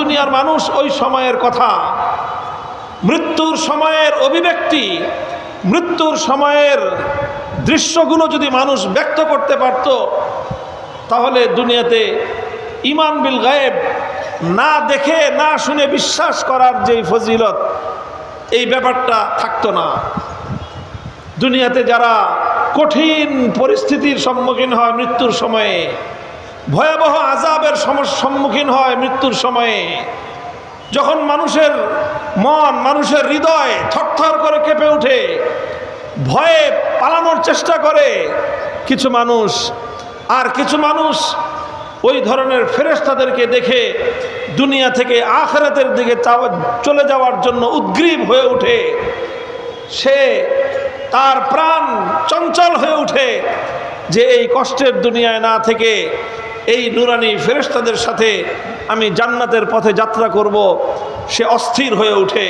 দুনিয়ার মানুষ ওই সময়ের কথা, মৃত্যুর সময়ের অভিব্যক্তি, মৃত্যুর সময়ের দৃশ্যগুলো যদি মানুষ ব্যক্ত করতে পারত, তাহলে দুনিয়াতে ঈমান বিল গায়েব না দেখে না শুনে বিশ্বাস করার যে ফজিলত, এই ব্যাপারটা থাকতো না। দুনিয়াতে যারা কঠিন পরিস্থিতির সম্মুখীন হয় মৃত্যুর সময়ে, ভয়াবহ আযাবের সম্মুখীন হয় মৃত্যুর সময়ে, যখন মানুষের মন, মানুষের হৃদয় থরথর করে কেঁপে ওঠে, ভয়ে পালানোর চেষ্টা করে কিছু মানুষ, আর কিছু মানুষ ওই ধরনের ফেরেশতাদেরকে দেখে দুনিয়া থেকে আখিরাতের দিকে চলে যাওয়ার জন্য উদ্গ্রীব হয়ে ওঠে। সে তার প্রাণ চঞ্চল হয়ে ওঠে যে এই কষ্টের দুনিয়ায় না থেকে এই নুরানি ফেরেশতাদের সাথে আমি জান্নাতের পথে যাত্রা করব, সে অস্থির হয়ে ওঠে।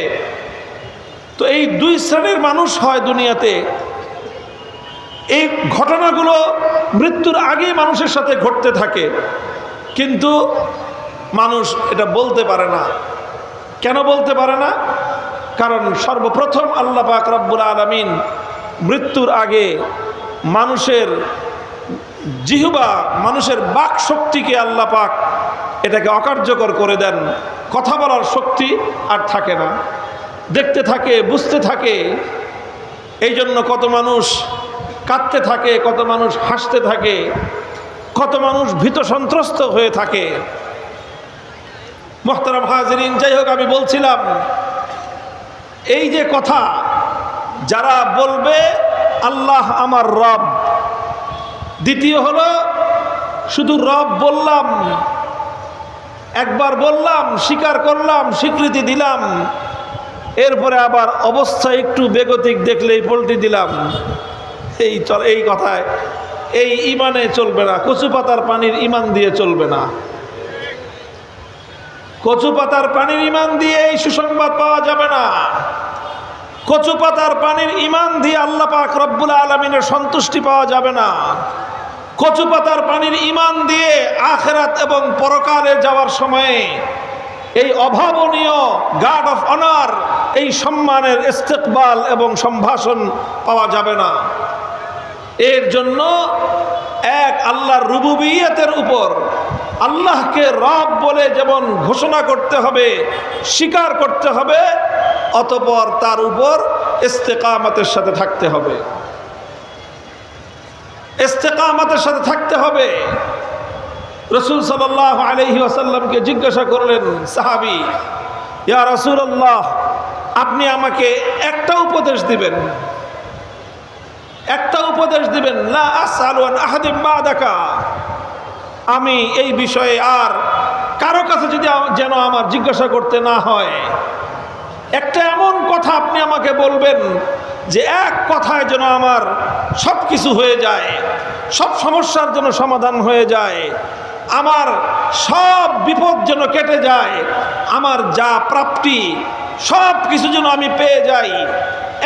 তো এই দুই শ্রেণীর মানুষ হয় দুনিয়াতে। এই ঘটনাগুলো মৃত্যুর আগেই মানুষের সাথে ঘটতে থাকে, কিন্তু মানুষ এটা বলতে পারে না। কেন বলতে পারে না? কারণ সর্বপ্রথম আল্লাহ পাক রব্বুল আলামিন মৃত্যুর আগে মানুষের জিহ্বা, মানুষের বাক শক্তিকে আল্লাহ পাক এটাকে অকার্যকর করে দেন। কথা বলার শক্তি আর থাকে না, দেখতে থাকে, বুঝতে থাকে। এই জন্য কত মানুষ কাঁদতে থাকে, কত মানুষ হাসতে থাকে, কত মানুষ ভীত সন্ত্রস্ত হয়ে থাকে। মুহতারাম হাজিরিন, যাই হোক, আমি বলছিলাম এই যে কথা, যারা বলবে আল্লাহ আমার রব, দ্বিতীয় হলো শুধু রব বললাম, একবার বললাম, স্বীকার করলাম, স্বীকৃতি দিলাম, এরপরে আবার অবস্থা একটু বেগতিক দেখলেই পল্টি দিলাম, এই কথায় এই ইমানে চলবে না। কচু পাতার পানির ইমান দিয়ে চলবে না। কচু পাতার পানির ইমান দিয়ে এই সুসংবাদ পাওয়া যাবে না। কচু পাতার পানির ইমান দিয়ে আল্লাহ পাক রব্বুল আলামিনের সন্তুষ্টি পাওয়া যাবে না। কচু পাতার পানির ইমান দিয়ে আখিরাত এবং পরকালে যাওয়ার সময়ে এই অভাবনীয় গার্ড অফ অনার, এই সম্মানের ইস্তেকবাল এবং সম্ভাষণ পাওয়া যাবে না। এর জন্য এক আল্লাহর রুবুবিয়তের উপর আল্লাহকে রব বলে যেমন ঘোষণা করতে হবে, স্বীকার করতে হবে, অতঃপর তার উপর ইস্তেকামতের সাথে থাকতে হবে। ইস্তেকামতের সাথে থাকতে হবে। রাসূল সাল্লাল্লাহু আলাইহি ওয়াসাল্লামকে জিজ্ঞাসা করলেন সাহাবী, ইয়া রাসূলুল্লাহ, আপনি আমাকে একটা উপদেশ দিবেন, একটা উপদেশ দিবেন। লা আসআলু আন আহাদিম বাদাকা, আমি এই বিষয়ে আর কারো কাছে যদি যেন আমার জিজ্ঞাসা করতে না হয়। একটা এমন কথা আপনি আমাকে বলবেন যে এক কথায় যেন আমার সব কিছু হয়ে যায়, সব সমস্যার জন্য সমাধান হয়ে যায়, আমার সব বিপদ যেন কেটে যায়, আমার যা প্রাপ্তি সব কিছু যেন আমি পেয়ে যাই।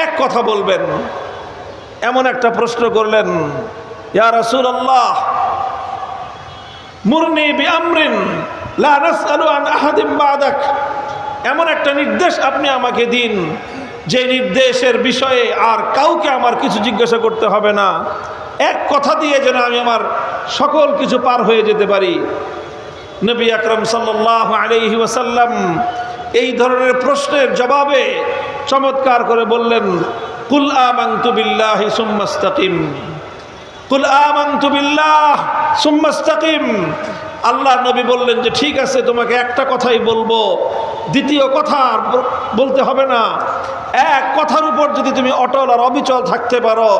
এক কথা বলবেন। এমন একটা প্রশ্ন করলেন, ইয়া রাসূলুল্লাহ, মুরনি বিআমরিন লা নাসআলু আন আহাদিম বাদাক, এমন একটা নির্দেশ আপনি আমাকে দিন যে নির্দেশের বিষয়ে আর কাউকে আমার কিছু জিজ্ঞাসা করতে হবে না। এক কথা দিয়ে যেন আমি আমার সকল কিছু পার হয়ে যেতে পারি। নবী আকরাম সাল্লাল্লাহু আলাইহি ওয়াসাল্লাম এই ধরনের প্রশ্নের জবাবে চমৎকার করে বললেন, কুল আমানতু বিল্লাহি সুম্মা ইসতাকিম, কুল আমানতু বিল্লাহ সুম্মা ইসতাকিম। আল্লাহ নবী বললেন যে ঠিক আছে, তোমাকে একটা কথাই বলবো, দ্বিতীয় কথা বলতে হবে না। এক কথার উপর যদি তুমি অটল আর অবিচল থাকতে পারো,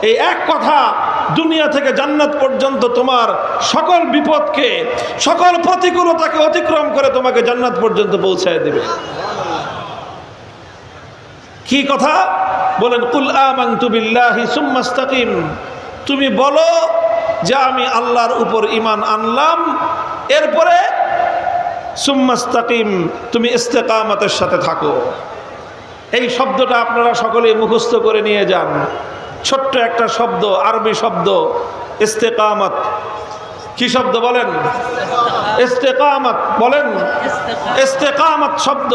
এই এক কথা দুনিয়া থেকে জান্নাত পর্যন্ত তোমার সকল বিপদকে, সকল প্রতিকূলতাকে অতিক্রম করে তোমাকে জান্নাত পর্যন্ত পৌঁছায় দিবে। কি কথা বলেন? কুল আমানতু বিল্লাহি সুম্মা ইসতাকিম, তুমি বলো যে আমি আল্লাহর উপর ঈমান আনলাম, এরপরে সুম্মা ইসতাকিম, তুমি ইস্তেকামতের সাথে থাকো। এই শব্দটা আপনারা সকলেই মুখস্থ করে নিয়ে যান। ছোট্ট একটা শব্দ, আরবি শব্দ ইস্তেকামত। কি শব্দ বলেন? ইস্তেকামত বলেন। ইস্তেকামত শব্দ,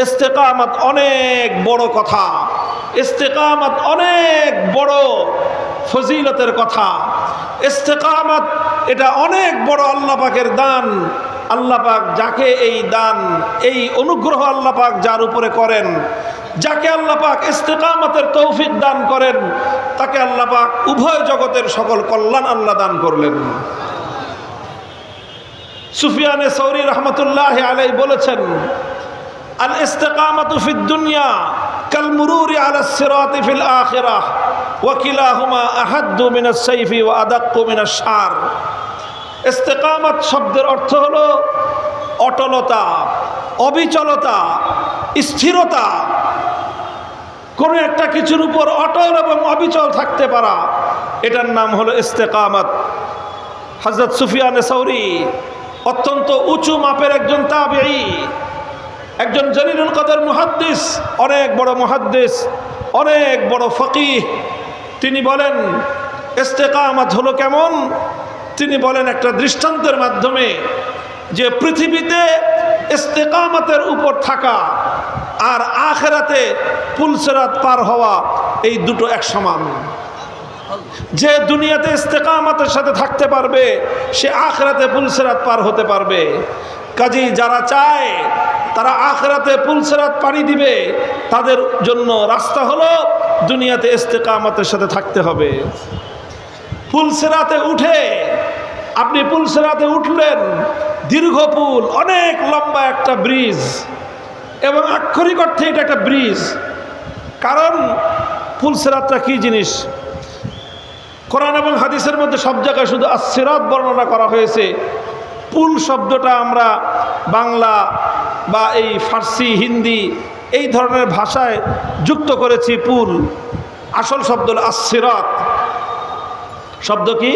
ইস্তেকামত অনেক বড় কথা, ইস্তেকামত অনেক বড় ফজিলতের কথা। ইস্তেকামত এটা অনেক বড় আল্লাহ পাকের দান। আল্লাহ পাক যাকে এই দান, এই অনুগ্রহ আল্লাহ পাক যার উপরে করেন, যাকে আল্লাহ পাক ইস্তেকামতের তৌফিক দান করেন, তাকে আল্লাহ পাক উভয় জগতের সকল কল্যাণ আল্লাহ দান করলেন। সুফিয়ানে সৌরি রহমতুল্লাহ আলাইহি বলেছেন, আল ইস্তেকামাতু ফিদ দুনিয়া কাল মুরুরি আলাস সিরাতি ফিল আখিরাহ ওয়া কিলাহুমা আহাদ্দু মিনাস সাইফি ওয়া আদাক্কু মিনাস শার। ইস্তেকামত শব্দের অর্থ হলো অটলতা, অবিচলতা, স্থিরতা। কোনো একটা কিছুর উপর অটল এবং অবিচল থাকতে পারা, এটার নাম হলো ইস্তেকামত। হযরত সুফিয়ানে সৌরি অত্যন্ত উঁচু মাপের একজন তাবেঈ, একজন জলিলুল কদর মুহাদ্দিস, অনেক বড় মুহাদ্দিস, অনেক বড় ফকিহ। তিনি বলেন ইস্তেকামত হলো কেমন? তিনি বলেন একটা দৃষ্টান্তের মাধ্যমে যে পৃথিবীতে ইস্তেকামতের উপর থাকা আর আখিরাতে পুলসিরাত পার হওয়া, এই দুটো এক সমান। যে দুনিয়াতে ইস্তেকামতের সাথে থাকতে পারবে সে আখিরাতে পুলসিরাত পার হতে পারবে। কাজেই যারা চায় তারা আখিরাতে পুলসিরাত পাড়ি দিবে, তাদের জন্য রাস্তা হলো দুনিয়াতে ইস্তেকামতের সাথে থাকতে হবে। পুলসিরাতে উঠে আপনি পুলসিরাতে উঠলেন, দীর্ঘ পুল, অনেক লম্বা একটা ব্রিজ, এবং আক্ষরিক অর্থে এটা একটা ব্রিজ। কারণ পুলসিরাতটা কি জিনিস? কোরআন এবং হাদিসের মধ্যে সব জায়গায় শুধু আস-সিরাত বর্ণনা করা হয়েছে। পুল শব্দটা আমরা বাংলা বা এই ফার্সি, হিন্দি এই ধরনের ভাষায় যুক্ত করেছি পুল। আসল শব্দ হলো আস-সিরাত। শব্দ কি?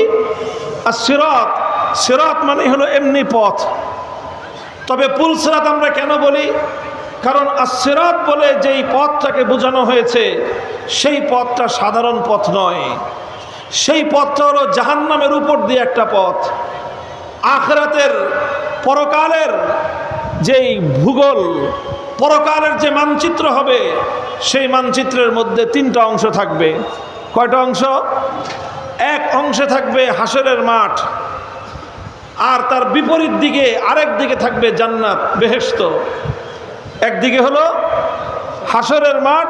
আস-সিরাত। সিরাত মানে হলো এমনি পথ। তবে পুলসিরাত আমরা কেন বলি? কারণ আস-সিরাত বলে যেই পথটাকে বোঝানো হয়েছে সেই পথটা সাধারণ পথ নয়। সেই পথটা হলো জাহান্নামের উপর দিয়ে একটা পথ। আখিরাতের, পরকালের যেই ভূগোল, পরকালের যে মানচিত্র হবে, সেই মানচিত্রের মধ্যে তিনটা অংশ থাকবে। কয়টা অংশ? এক অংশে থাকবে হাসরের মাঠ, আর তার বিপরীত দিকে আরেক দিকে থাকবে জান্নাত, বেহেশত। একদিকে হলো হাসরের মাঠ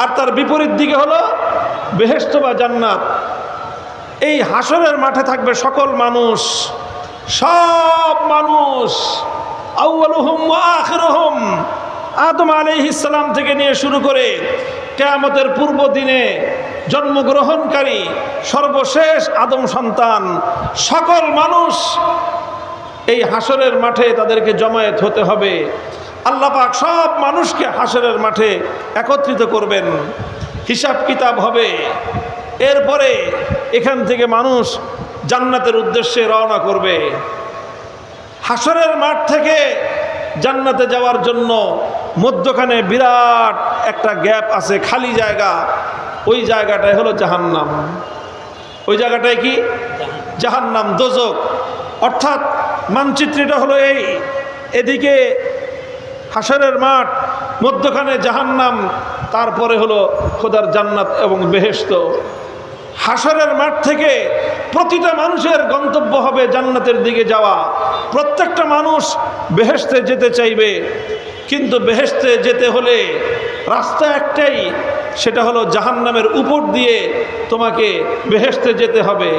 আর তার বিপরীত দিকে হলো বেহেশত বা জান্নাত। এই হাসরের মাঠে থাকবে সকল মানুষ, সব মানুষ, আউয়ালুহুম ওয়া আখিরুহুম, আদম আলাইহিস সালাম থেকে নিয়ে শুরু করে কিয়ামতের পূর্ব দিনে জন্মগ্রহণকারী সর্বশেষ আদম সন্তান, সকল মানুষ এই হাসরের মাঠে তাদেরকে জমায়েত হতে হবে। আল্লাহ পাক সব মানুষকে হাসরের মাঠে একত্রিত করবেন, হিসাব কিতাব হবে। এরপরে এখান থেকে মানুষ জান্নাতের উদ্দেশ্যে রওনা করবে। হাসরের মাঠ থেকে জান্নাতে যাওয়ার জন্য মধ্যখানে বিরাট একটা গ্যাপ আছে, খালি জায়গা। ওই জায়গাটাই হলো জাহান্নাম। ওই জায়গাটায় কি? জাহান্নাম, দোজক। অর্থাৎ মানচিত্রটা হলো এই, এদিকে হাসরের মাঠ, মধ্যখানে জাহান্নাম, তারপরে হলো খোদার জান্নাত এবং বেহেশত। হাসরের মাঠ থেকে প্রতিটা মানুষের গন্তব্য হবে জান্নাতের দিকে যাওয়া। প্রত্যেকটা মানুষ বেহেশতে যেতে চাইবে, কিন্তু বেহেশতে যেতে হলে রাস্তা একটাই, সেটা হলো জাহান্নামের উপর দিয়ে তোমাকে বেহেশতে যেতে হবে।